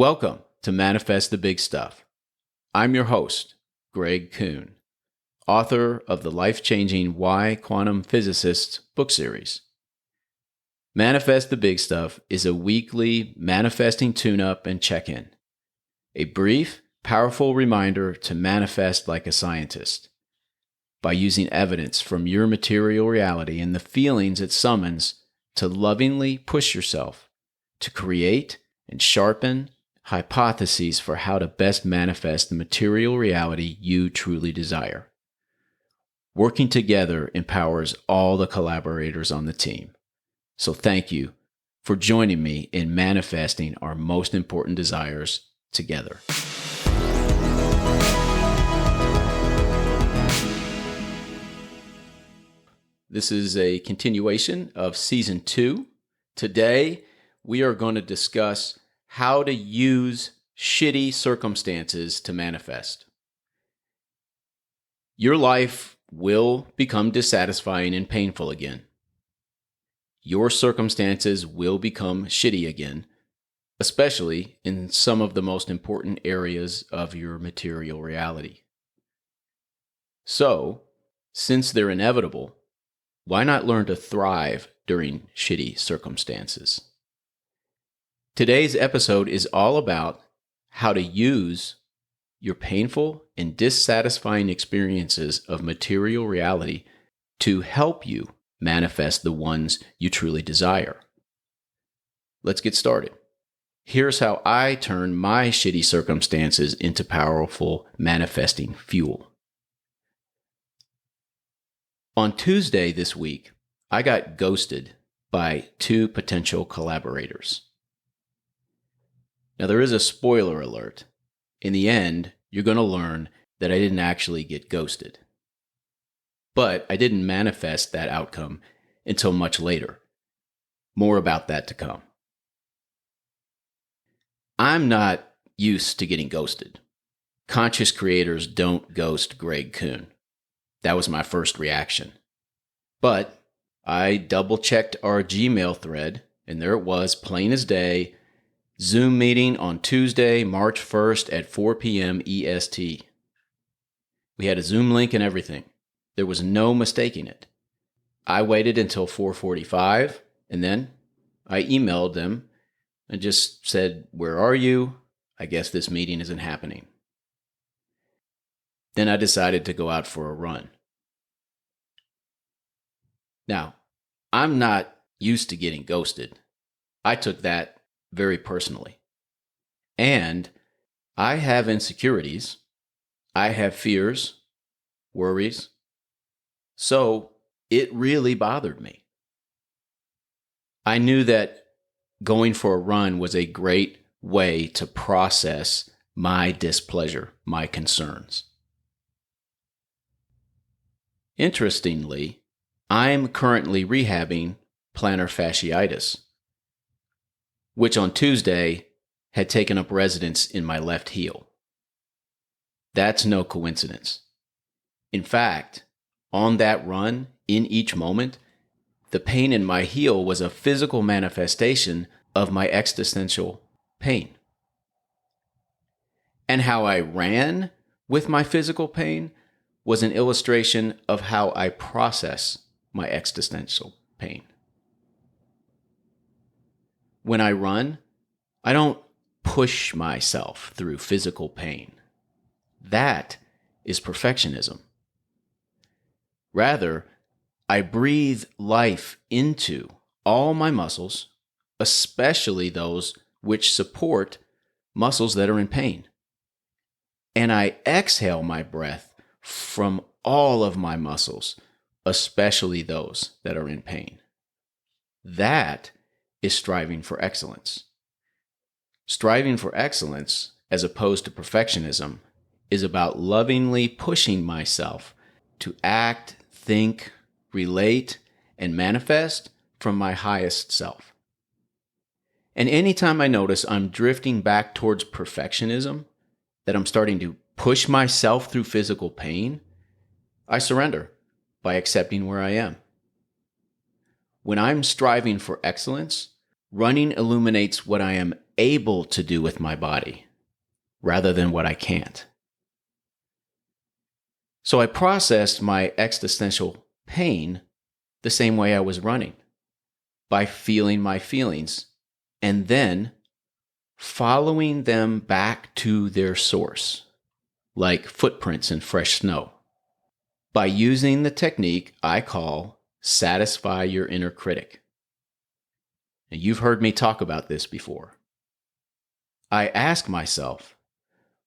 Welcome to Manifest the Big Stuff. I'm your host, Greg Kuhn, author of the life-changing Why Quantum Physicists book series. Manifest the Big Stuff is a weekly manifesting tune-up and check-in, a brief, powerful reminder to manifest like a scientist by using evidence from your material reality and the feelings it summons to lovingly push yourself to create and sharpen hypotheses for how to best manifest the material reality you truly desire. Working together empowers all the collaborators on the team. So thank you for joining me in manifesting our most important desires together. This is a continuation of Season 2. Today, we are going to discuss how to use shitty circumstances to manifest. Your life will become dissatisfying and painful again. Your circumstances will become shitty again, especially in some of the most important areas of your material reality. So, since they're inevitable, why not learn to thrive during shitty circumstances? Today's episode is all about how to use your painful and dissatisfying experiences of material reality to help you manifest the ones you truly desire. Let's get started. Here's how I turn my shitty circumstances into powerful manifesting fuel. On Tuesday this week, I got ghosted by 2 potential collaborators. Now, there is a spoiler alert. In the end, you're going to learn that I didn't actually get ghosted. But I didn't manifest that outcome until much later. More about that to come. I'm not used to getting ghosted. Conscious creators don't ghost Greg Kuhn. That was my first reaction. But I double-checked our Gmail thread, and there it was, plain as day, Zoom meeting on Tuesday, March 1st at 4 p.m. EST. We had a Zoom link and everything. There was no mistaking it. I waited until 4:45, and then I emailed them and just said, "Where are you? I guess this meeting isn't happening." Then I decided to go out for a run. Now, I'm not used to getting ghosted. I took that very personally. And I have insecurities. I have fears, worries. So it really bothered me. I knew that going for a run was a great way to process my displeasure, my concerns. Interestingly, I'm currently rehabbing plantar fasciitis, which on Tuesday had taken up residence in my left heel. That's no coincidence. In fact, on that run, in each moment, the pain in my heel was a physical manifestation of my existential pain. And how I ran with my physical pain was an illustration of how I process my existential pain. When I run, I don't push myself through physical pain. That is perfectionism. Rather, I breathe life into all my muscles, especially those which support muscles that are in pain. And I exhale my breath from all of my muscles, especially those that are in pain. That is striving for excellence. Striving for excellence, as opposed to perfectionism, is about lovingly pushing myself to act, think, relate, and manifest from my highest self. And anytime I notice I'm drifting back towards perfectionism, that I'm starting to push myself through physical pain, I surrender by accepting where I am. When I'm striving for excellence, running illuminates what I am able to do with my body rather than what I can't. So I processed my existential pain the same way I was running, by feeling my feelings and then following them back to their source, like footprints in fresh snow, by using the technique I call satisfy your inner critic. And you've heard me talk about this before. I ask myself,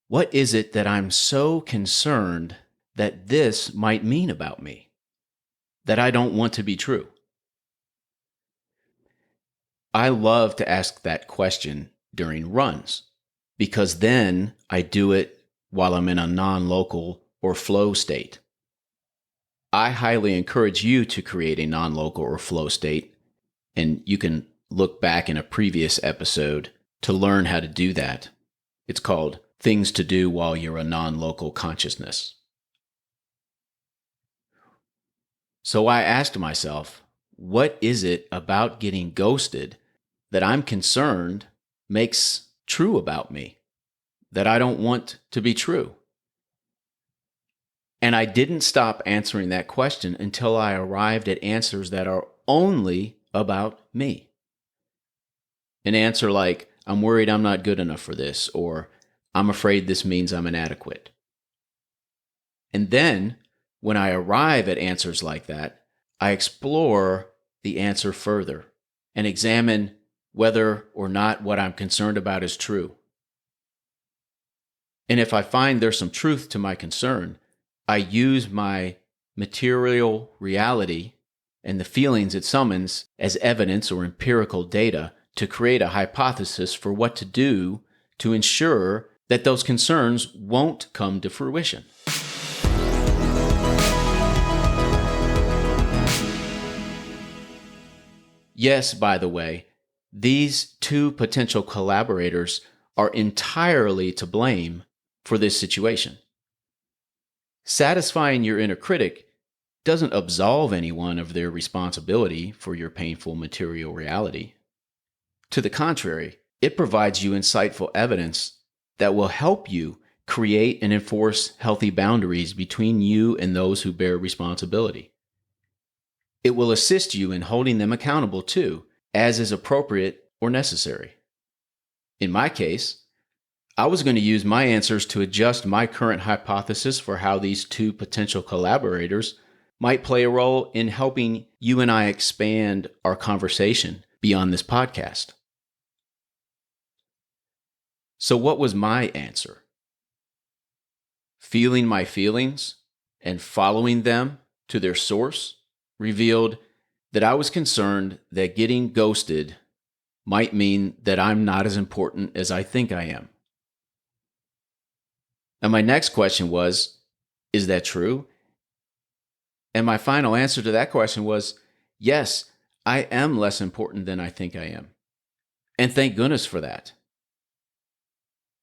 what is it that I'm so concerned that this might mean about me, that I don't want to be true? I love to ask that question during runs, because then I do it while I'm in a non-local or flow state. I highly encourage you to create a non-local or flow state, and you can look back in a previous episode to learn how to do that. It's called Things to Do While You're a Non-Local Consciousness. So I asked myself, what is it about getting ghosted that I'm concerned makes true about me, that I don't want to be true? And I didn't stop answering that question until I arrived at answers that are only about me. An answer like, I'm worried I'm not good enough for this, or I'm afraid this means I'm inadequate. And then, when I arrive at answers like that, I explore the answer further and examine whether or not what I'm concerned about is true. And if I find there's some truth to my concern, I use my material reality and the feelings it summons as evidence or empirical data to create a hypothesis for what to do to ensure that those concerns won't come to fruition. Yes, by the way, these two potential collaborators are entirely to blame for this situation. Satisfying your inner critic doesn't absolve anyone of their responsibility for your painful material reality. To the contrary, it provides you insightful evidence that will help you create and enforce healthy boundaries between you and those who bear responsibility. It will assist you in holding them accountable too, as is appropriate or necessary. In my case, I was going to use my answers to adjust my current hypothesis for how these two potential collaborators might play a role in helping you and I expand our conversation beyond this podcast. So what was my answer? Feeling my feelings and following them to their source revealed that I was concerned that getting ghosted might mean that I'm not as important as I think I am. And my next question was, is that true? And my final answer to that question was, yes, I am less important than I think I am. And thank goodness for that.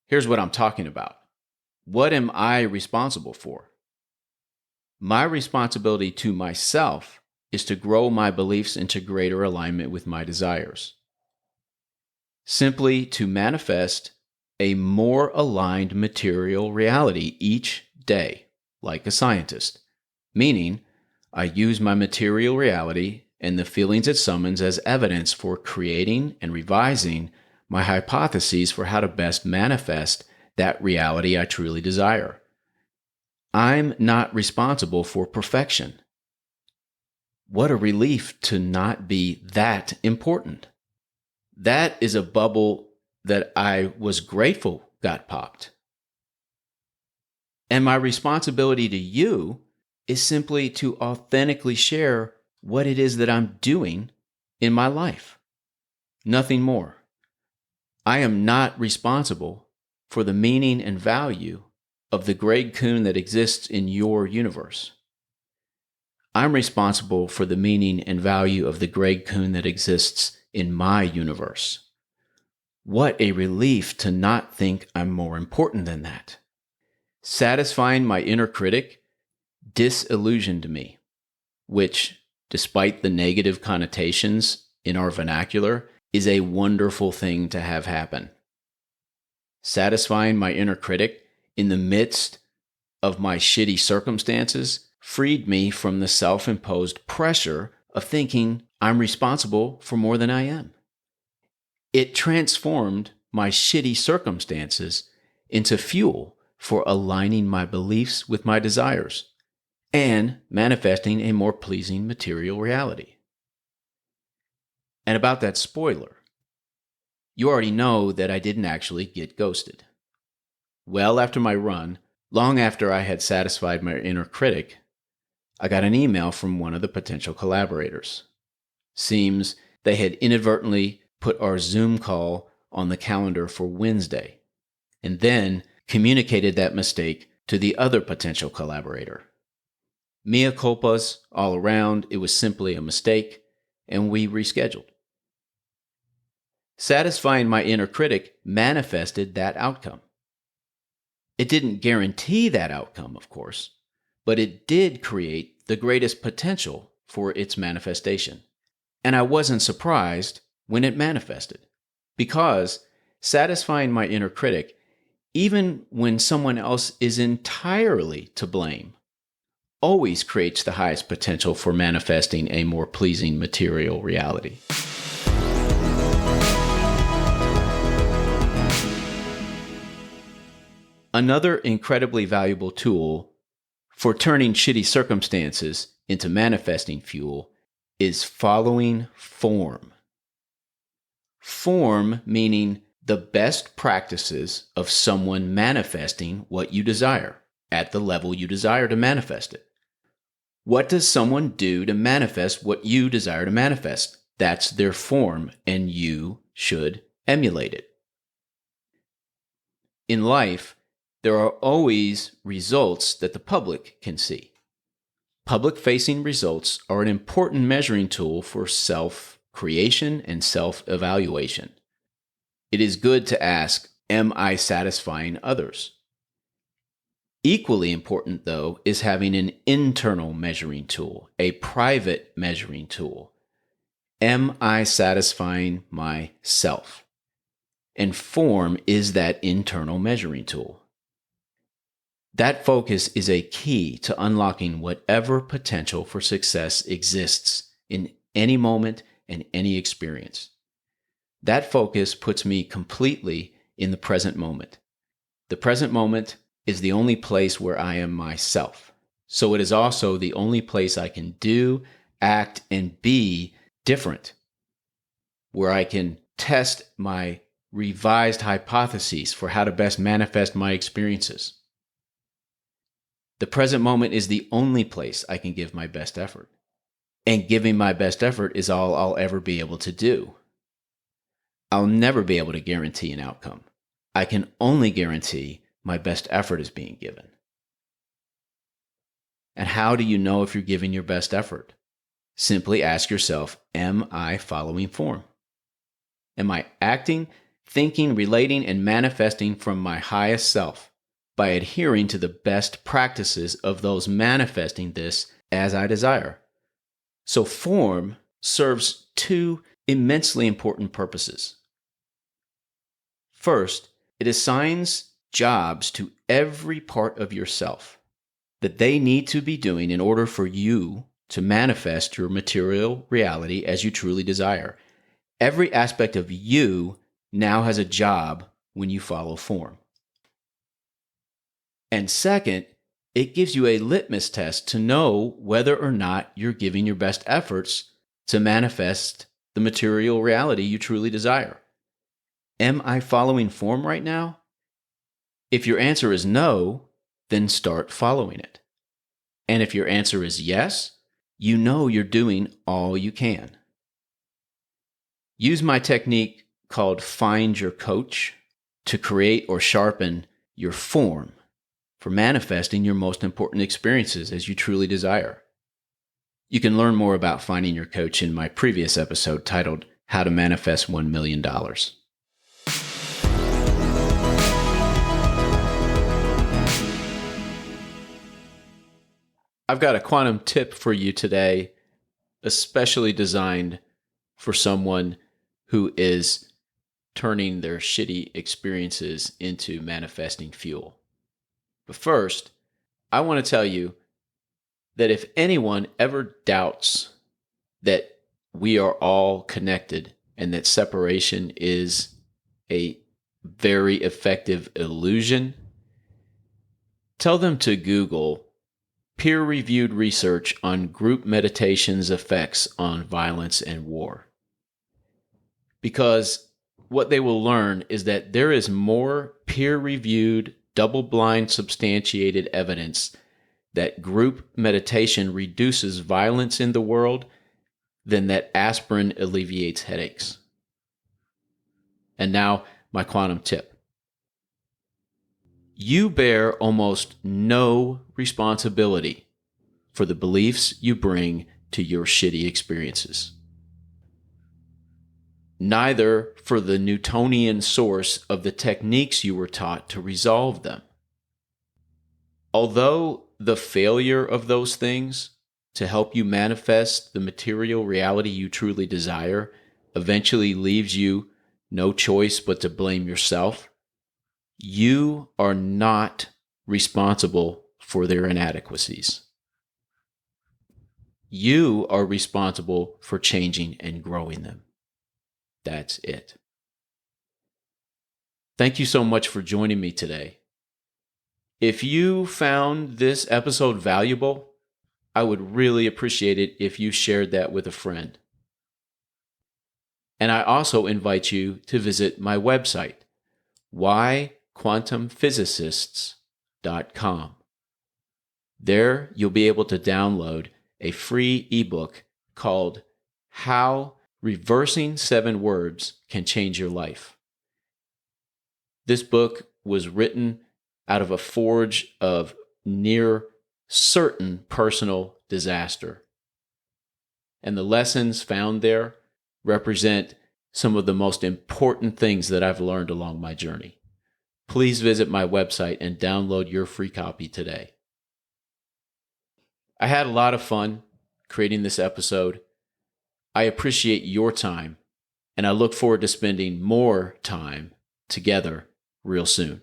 Here's what I'm talking about. What am I responsible for? My responsibility to myself is to grow my beliefs into greater alignment with my desires. Simply to manifest a more aligned material reality each day, like a scientist. Meaning, I use my material reality and the feelings it summons as evidence for creating and revising my hypotheses for how to best manifest that reality I truly desire. I'm not responsible for perfection. What a relief to not be that important. That is a bubble that I was grateful got popped. And my responsibility to you is simply to authentically share what it is that I'm doing in my life. Nothing more. I am not responsible for the meaning and value of the Greg Kuhn that exists in your universe. I'm responsible for the meaning and value of the Greg Kuhn that exists in my universe. What a relief to not think I'm more important than that. Satisfying my inner critic disillusioned me, which, despite the negative connotations in our vernacular, is a wonderful thing to have happen. Satisfying my inner critic in the midst of my shitty circumstances freed me from the self-imposed pressure of thinking I'm responsible for more than I am. It transformed my shitty circumstances into fuel for aligning my beliefs with my desires and manifesting a more pleasing material reality. And about that spoiler, you already know that I didn't actually get ghosted. Well after my run, long after I had satisfied my inner critic, I got an email from one of the potential collaborators. Seems they had inadvertently put our Zoom call on the calendar for Wednesday, and then communicated that mistake to the other potential collaborator. Mea culpas all around, it was simply a mistake, and we rescheduled. Satisfying my inner critic manifested that outcome. It didn't guarantee that outcome, of course, but it did create the greatest potential for its manifestation. And I wasn't surprised when it manifested, because satisfying my inner critic, even when someone else is entirely to blame, always creates the highest potential for manifesting a more pleasing material reality. Another incredibly valuable tool for turning shitty circumstances into manifesting fuel is following form. Form meaning the best practices of someone manifesting what you desire at the level you desire to manifest it. What does someone do to manifest what you desire to manifest? That's their form, and you should emulate it. In life, there are always results that the public can see. Public-facing results are an important measuring tool for self-creation and self-evaluation. It is good to ask, am I satisfying others? Equally important, though, is having an internal measuring tool, a private measuring tool. Am I satisfying myself? And form is that internal measuring tool. That focus is a key to unlocking whatever potential for success exists in any moment and any experience. That focus puts me completely in the present moment. The present moment is the only place where I am myself. So it is also the only place I can do, act, and be different, where I can test my revised hypotheses for how to best manifest my experiences. The present moment is the only place I can give my best effort. And giving my best effort is all I'll ever be able to do. I'll never be able to guarantee an outcome. I can only guarantee my best effort is being given. And how do you know if you're giving your best effort? Simply ask yourself, am I following form? Am I acting, thinking, relating, and manifesting from my highest self by adhering to the best practices of those manifesting this as I desire? So form serves two immensely important purposes. First, it assigns jobs to every part of yourself that they need to be doing in order for you to manifest your material reality as you truly desire. Every aspect of you now has a job when you follow form. And second, it gives you a litmus test to know whether or not you're giving your best efforts to manifest the material reality you truly desire. Am I following form right now? If your answer is no, then start following it. And if your answer is yes, you know you're doing all you can. Use my technique called Find Your Coach to create or sharpen your form for manifesting your most important experiences as you truly desire. You can learn more about finding your coach in my previous episode titled How to Manifest $1 Million. I've got a quantum tip for you today, especially designed for someone who is turning their shitty experiences into manifesting fuel. But first, I want to tell you that if anyone ever doubts that we are all connected and that separation is a very effective illusion, tell them to Google peer-reviewed research on group meditation's effects on violence and war. Because what they will learn is that there is more peer-reviewed, double-blind substantiated evidence that group meditation reduces violence in the world than that aspirin alleviates headaches. And now, my quantum tip. You bear almost no responsibility for the beliefs you bring to your shitty experiences. Neither for the Newtonian source of the techniques you were taught to resolve them. Although the failure of those things to help you manifest the material reality you truly desire eventually leaves you no choice but to blame yourself, you are not responsible for their inadequacies. You are responsible for changing and growing them. That's it. Thank you so much for joining me today. If you found this episode valuable, I would really appreciate it if you shared that with a friend. And I also invite you to visit my website, whyquantumphysicists.com. There you'll be able to download a free ebook called How Reversing 7 Words Can Change Your Life. This book was written out of a forge of near certain personal disaster. And the lessons found there represent some of the most important things that I've learned along my journey. Please visit my website and download your free copy today. I had a lot of fun creating this episode. I appreciate your time, and I look forward to spending more time together real soon.